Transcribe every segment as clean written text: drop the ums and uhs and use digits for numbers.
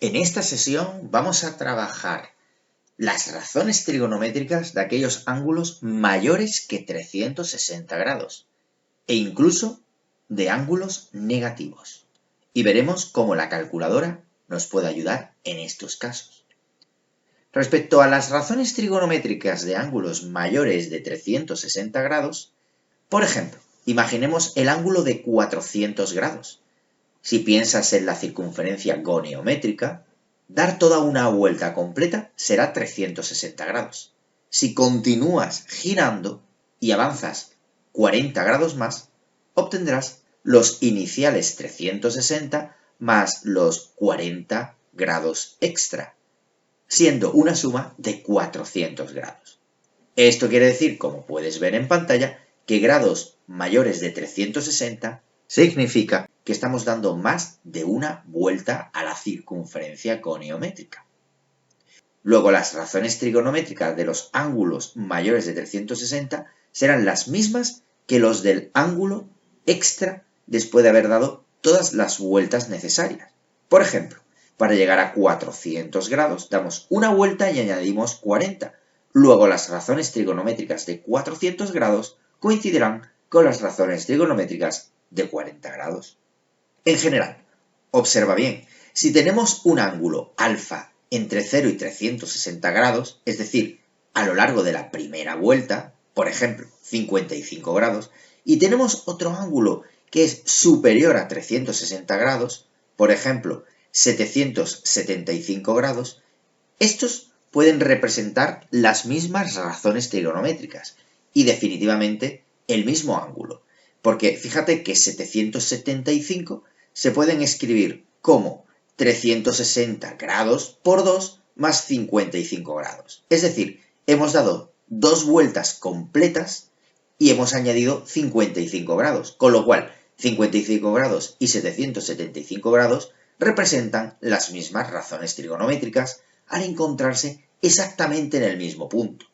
En esta sesión vamos a trabajar las razones trigonométricas de aquellos ángulos mayores que 360 grados e incluso de ángulos negativos. Y veremos cómo la calculadora nos puede ayudar en estos casos. Respecto a las razones trigonométricas de ángulos mayores de 360 grados, por ejemplo, imaginemos el ángulo de 400 grados. Si piensas en la circunferencia goniométrica, dar toda una vuelta completa será 360 grados. Si continúas girando y avanzas 40 grados más, obtendrás los iniciales 360 más los 40 grados extra, siendo una suma de 400 grados. Esto quiere decir, como puedes ver en pantalla, que grados mayores de 360 significa que estamos dando más de una vuelta a la circunferencia goniométrica. Luego, las razones trigonométricas de los ángulos mayores de 360 serán las mismas que los del ángulo extra después de haber dado todas las vueltas necesarias. Por ejemplo, para llegar a 400 grados damos una vuelta y añadimos 40. Luego, las razones trigonométricas de 400 grados coincidirán con las razones trigonométricas de 40 grados. En general, observa bien, si tenemos un ángulo alfa entre 0 y 360 grados, es decir, a lo largo de la primera vuelta, por ejemplo, 55 grados, y tenemos otro ángulo que es superior a 360 grados, por ejemplo, 775 grados, estos pueden representar las mismas razones trigonométricas y definitivamente el mismo ángulo, porque fíjate que 775 se pueden escribir como 360 grados por 2 más 55 grados. Es decir, hemos dado dos vueltas completas y hemos añadido 55 grados, con lo cual 55 grados y 775 grados representan las mismas razones trigonométricas al encontrarse exactamente en el mismo punto.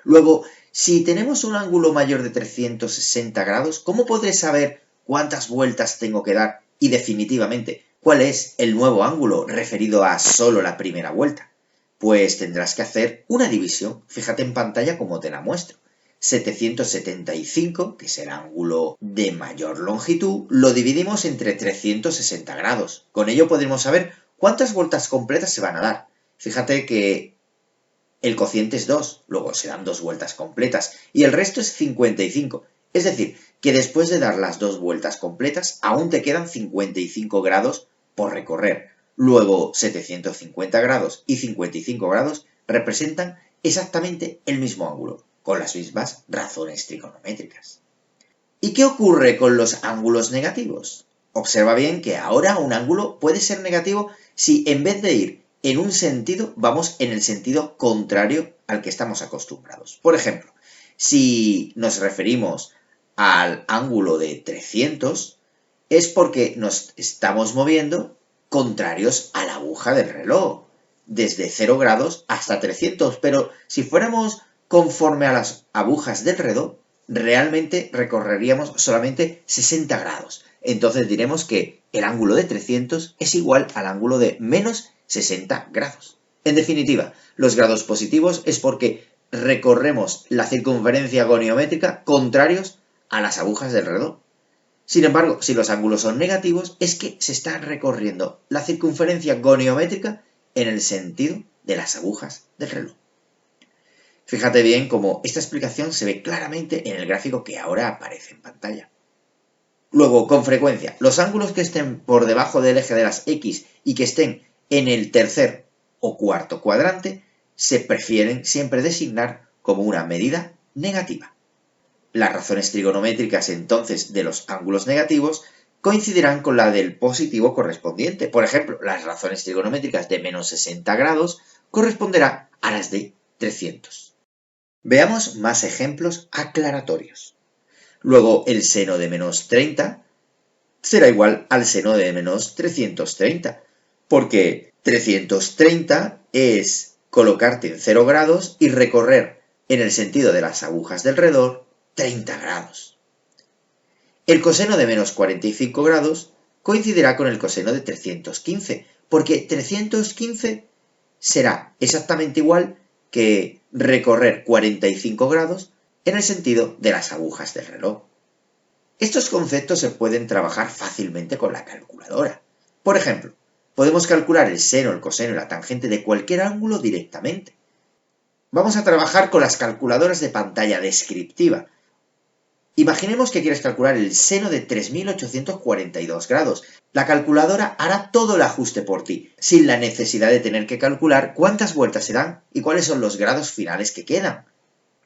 Luego, si tenemos un ángulo mayor de 360 grados, ¿cómo podré saber cuántas vueltas tengo que dar y definitivamente cuál es el nuevo ángulo referido a solo la primera vuelta? Pues tendrás que hacer una división. Fíjate en pantalla cómo te la muestro. 775, que es el ángulo de mayor longitud, lo dividimos entre 360 grados. Con ello podremos saber cuántas vueltas completas se van a dar. Fíjate que el cociente es 2, luego se dan dos vueltas completas y el resto es 55. Es decir, que después de dar las dos vueltas completas, aún te quedan 55 grados por recorrer. Luego, 750 grados y 55 grados representan exactamente el mismo ángulo, con las mismas razones trigonométricas. ¿Y qué ocurre con los ángulos negativos? Observa bien que ahora un ángulo puede ser negativo si en vez de ir en un sentido, vamos en el sentido contrario al que estamos acostumbrados. Por ejemplo, si nos referimos al ángulo de 300, es porque nos estamos moviendo contrarios a la aguja del reloj, desde 0 grados hasta 300, pero si fuéramos conforme a las agujas del reloj, realmente recorreríamos solamente 60 grados. Entonces diremos que el ángulo de 300 es igual al ángulo de menos 60 grados. En definitiva, los grados positivos es porque recorremos la circunferencia goniométrica contrarios a las agujas del reloj. Sin embargo, si los ángulos son negativos, es que se está recorriendo la circunferencia goniométrica en el sentido de las agujas del reloj. Fíjate bien cómo esta explicación se ve claramente en el gráfico que ahora aparece en pantalla. Luego, con frecuencia, los ángulos que estén por debajo del eje de las X y que estén en el tercer o cuarto cuadrante se prefieren siempre designar como una medida negativa. Las razones trigonométricas entonces de los ángulos negativos coincidirán con la del positivo correspondiente. Por ejemplo, las razones trigonométricas de menos 60 grados corresponderán a las de 300. Veamos más ejemplos aclaratorios. Luego, el seno de menos 30 será igual al seno de menos 330, porque 330 es colocarte en 0 grados y recorrer en el sentido de las agujas del reloj 30 grados. El coseno de menos 45 grados coincidirá con el coseno de 315, porque 315 será exactamente igual que recorrer 45 grados en el sentido de las agujas del reloj. Estos conceptos se pueden trabajar fácilmente con la calculadora. Por ejemplo, podemos calcular el seno, el coseno y la tangente de cualquier ángulo directamente. Vamos a trabajar con las calculadoras de pantalla descriptiva. Imaginemos que quieres calcular el seno de 3842 grados. La calculadora hará todo el ajuste por ti, sin la necesidad de tener que calcular cuántas vueltas se dan y cuáles son los grados finales que quedan.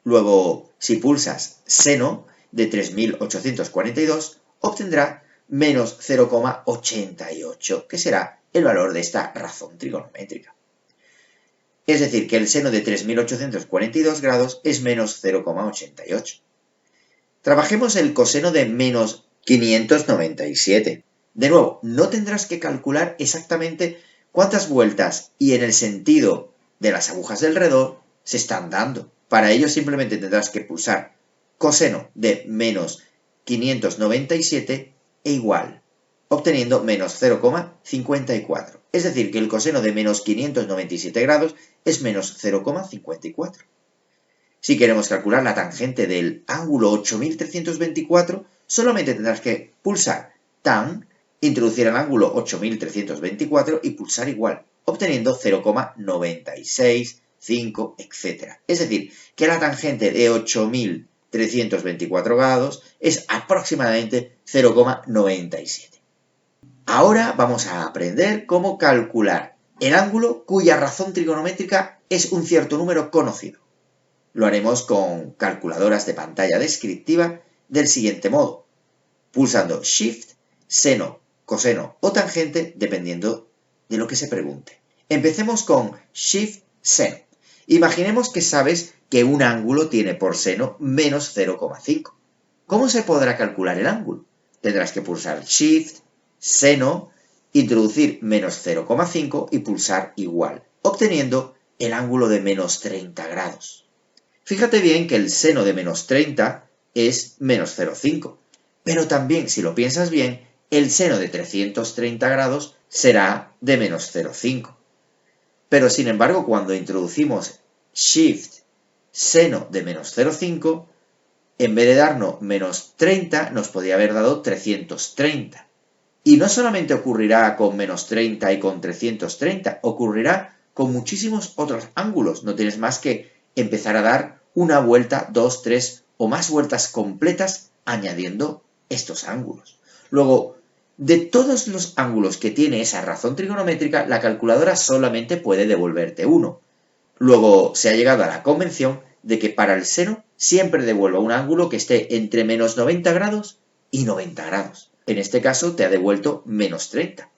Luego, si pulsas seno de 3842, obtendrá menos 0,88, que será el valor de esta razón trigonométrica. Es decir, que el seno de 3842 grados es menos 0,88. Trabajemos el coseno de menos 597. De nuevo, no tendrás que calcular exactamente cuántas vueltas y en el sentido de las agujas del reloj se están dando. Para ello simplemente tendrás que pulsar coseno de menos 597 e igual, obteniendo menos 0,54. Es decir, que el coseno de menos 597 grados es menos 0,54. Si queremos calcular la tangente del ángulo 8324, solamente tendrás que pulsar tan, introducir el ángulo 8324 y pulsar igual, obteniendo 0,96, 5, etc. Es decir, que la tangente de 8324 grados es aproximadamente 0,97. Ahora vamos a aprender cómo calcular el ángulo cuya razón trigonométrica es un cierto número conocido. Lo haremos con calculadoras de pantalla descriptiva del siguiente modo, pulsando Shift, seno, coseno o tangente, dependiendo de lo que se pregunte. Empecemos con Shift, seno. Imaginemos que sabes que un ángulo tiene por seno menos 0,5. ¿Cómo se podrá calcular el ángulo? Tendrás que pulsar Shift, seno, introducir menos 0,5 y pulsar igual, obteniendo el ángulo de menos 30 grados. Fíjate bien que el seno de menos 30 es menos 0,5, pero también, si lo piensas bien, el seno de 330 grados será de menos 0,5. Pero, sin embargo, cuando introducimos Shift, seno de menos 0,5, en vez de darnos menos 30, nos podría haber dado 330. Y no solamente ocurrirá con menos 30 y con 330, ocurrirá con muchísimos otros ángulos. No tienes más que empezar a dar una vuelta, 2, 3 o más vueltas completas añadiendo estos ángulos. Luego, de todos los ángulos que tiene esa razón trigonométrica, la calculadora solamente puede devolverte uno. Luego se ha llegado a la convención de que para el seno siempre devuelva un ángulo que esté entre menos 90 grados y 90 grados. En este caso te ha devuelto menos 30.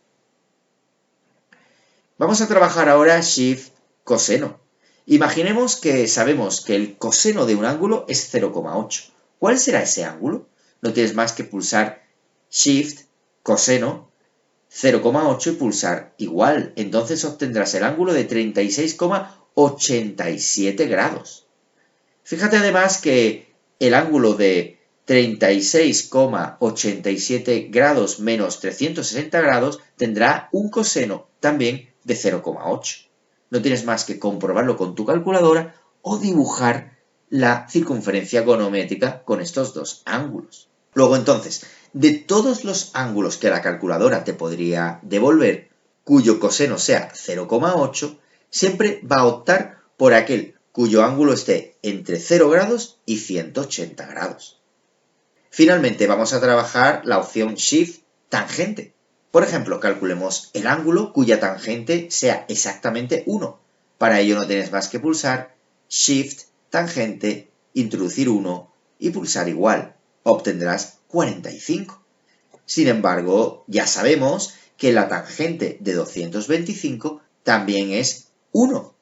Vamos a trabajar ahora Shift, coseno. Imaginemos que sabemos que el coseno de un ángulo es 0,8. ¿Cuál será ese ángulo? No tienes más que pulsar Shift, coseno, 0,8 y pulsar igual. Entonces obtendrás el ángulo de 36,87 grados. Fíjate además que el ángulo de 36,87 grados menos 360 grados tendrá un coseno también de 0,8. No tienes más que comprobarlo con tu calculadora o dibujar la circunferencia gonométrica con estos dos ángulos. Luego entonces, de todos los ángulos que la calculadora te podría devolver, cuyo coseno sea 0,8, siempre va a optar por aquel cuyo ángulo esté entre 0 grados y 180 grados. Finalmente vamos a trabajar la opción Shift, tangente. Por ejemplo, calculemos el ángulo cuya tangente sea exactamente 1. Para ello no tienes más que pulsar Shift, tangente, introducir 1 y pulsar igual. Obtendrás 45. Sin embargo, ya sabemos que la tangente de 225 también es 1.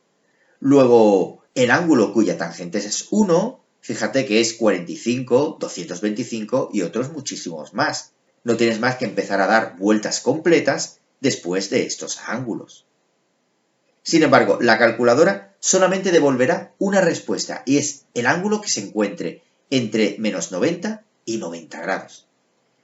Luego, el ángulo cuya tangente es 1, fíjate que es 45, 225 y otros muchísimos más. No tienes más que empezar a dar vueltas completas después de estos ángulos. Sin embargo, la calculadora solamente devolverá una respuesta y es el ángulo que se encuentre entre menos 90 y 90 grados.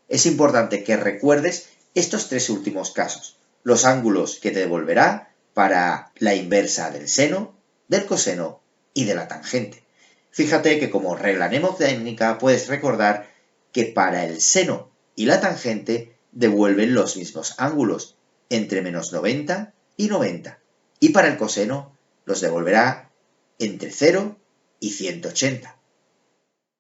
Es importante que recuerdes estos tres últimos casos. los ángulos que te devolverá para la inversa del seno, del coseno y de la tangente. Fíjate que como regla mnemotécnica puedes recordar que para el seno y la tangente devuelven los mismos ángulos, entre menos 90 y 90. Y para el coseno los devolverá entre 0 y 180.